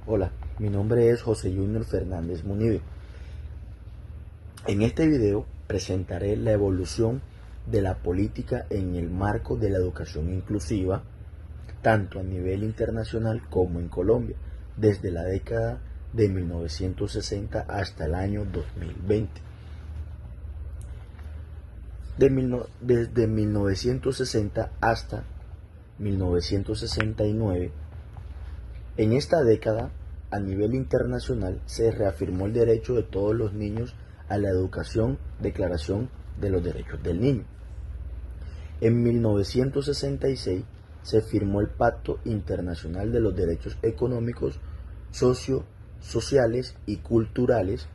Hola, mi nombre es José Junior Fernández Munive. En este video presentaré la evolución de la política en el marco de la educación inclusiva, tanto a nivel internacional como en Colombia, desde la década de 1960 hasta el año 2020. Desde 1960 hasta 1969, en esta década, a nivel internacional, se reafirmó el derecho de todos los niños a la educación, Declaración de los Derechos del Niño. En 1966 se firmó el Pacto Internacional de los Derechos Económicos, Sociales y Culturales.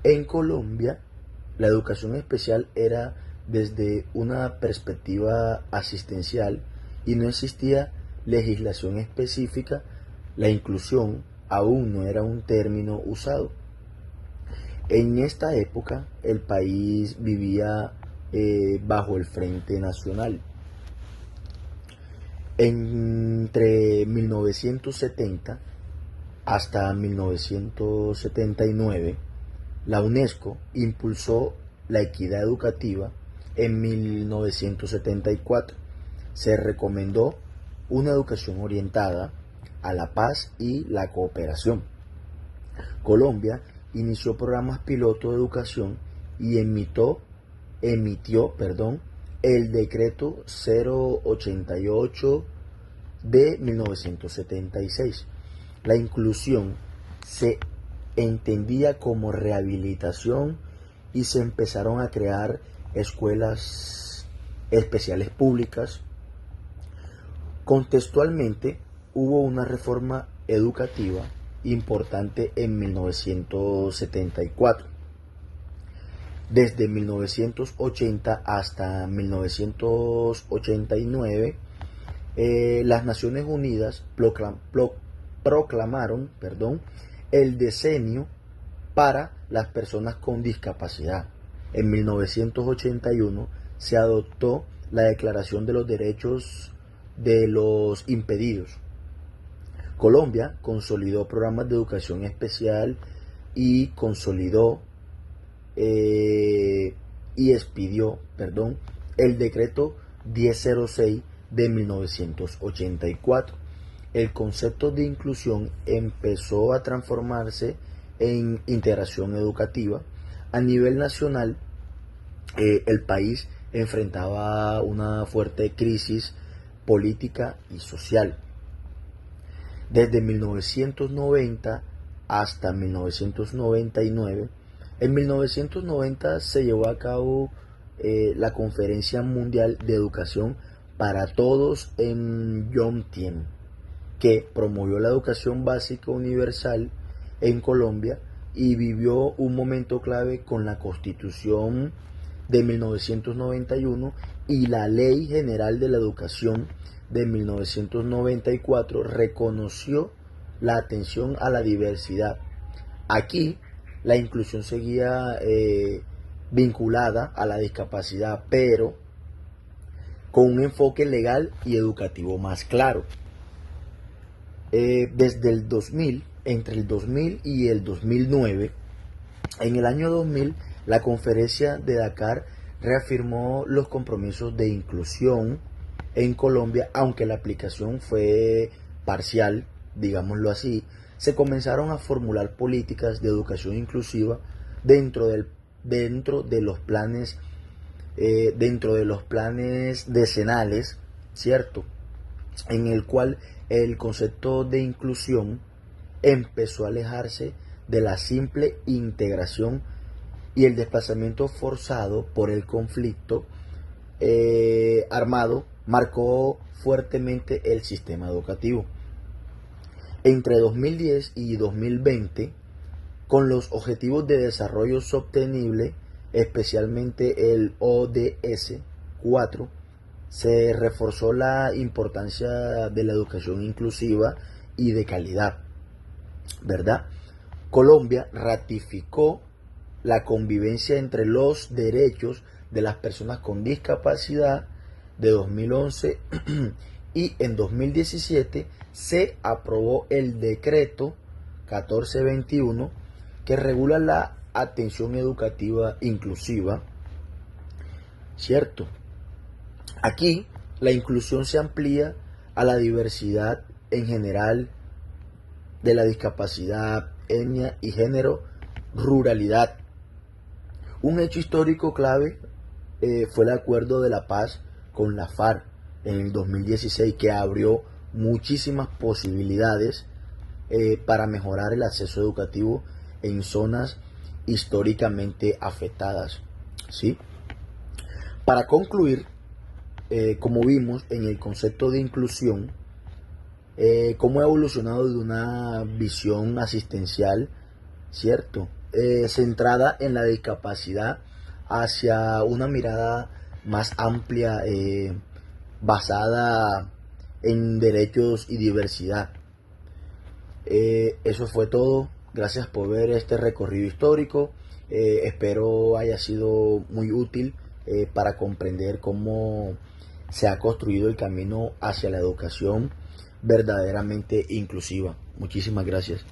En Colombia, la educación especial era desde una perspectiva asistencial y no existía legislación específica. La inclusión aún no era un término usado. En esta época el país vivía bajo el Frente Nacional. Entre 1970 hasta 1979, la UNESCO impulsó la equidad educativa. En 1974 se recomendó una educación orientada a la paz y la cooperación. Colombia inició programas piloto de educación y emitió el decreto 088 de 1976. La inclusión se entendía como rehabilitación y se empezaron a crear escuelas especiales públicas. Contextualmente, hubo una reforma educativa importante en 1974. Desde 1980 hasta 1989, las Naciones Unidas proclamaron el decenio para las personas con discapacidad. En 1981 se adoptó la Declaración de los Derechos de los Impedidos. Colombia consolidó programas de educación especial y expidió el decreto 1006 de 1984. El concepto de inclusión empezó a transformarse en integración educativa. A nivel nacional, el país enfrentaba una fuerte crisis política y social. Desde 1990 hasta 1999, en 1990 se llevó a cabo la Conferencia Mundial de Educación para Todos en Yomtien, que promovió la educación básica universal en Colombia y vivió un momento clave con la Constitución de 1991 y la Ley General de la Educación de 1994 reconoció la atención a la diversidad. Aquí la inclusión seguía vinculada a la discapacidad, pero con un enfoque legal y educativo más claro. Desde el 2000, entre el 2000 y el 2009, en el año 2000, la Conferencia de Dakar reafirmó los compromisos de inclusión en Colombia, aunque la aplicación fue parcial, digámoslo así. Se comenzaron a formular políticas de educación inclusiva dentro de los planes decenales, ¿cierto? En el cual el concepto de inclusión empezó a alejarse de la simple integración y el desplazamiento forzado por el conflicto armado marcó fuertemente el sistema educativo. Entre 2010 y 2020, con los Objetivos de Desarrollo Sostenible, especialmente el ODS 4, se reforzó la importancia de la educación inclusiva y de calidad, ¿verdad? Colombia ratificó la convivencia entre los derechos de las personas con discapacidad de 2011 y en 2017 se aprobó el decreto 1421, que regula la atención educativa inclusiva, ¿cierto? Aquí la inclusión se amplía a la diversidad en general de la discapacidad, etnia y género, ruralidad. Un hecho histórico clave fue el acuerdo de la paz con la FARC en el 2016, que abrió muchísimas posibilidades para mejorar el acceso educativo en zonas históricamente afectadas, ¿sí? Para concluir, como vimos en el concepto de inclusión, cómo ha evolucionado de una visión asistencial, ¿cierto? Centrada en la discapacidad hacia una mirada más amplia, basada en derechos y diversidad. Eso fue todo. Gracias por ver este recorrido histórico. Espero haya sido muy útil para comprender cómo se ha construido el camino hacia la educación verdaderamente inclusiva. Muchísimas gracias.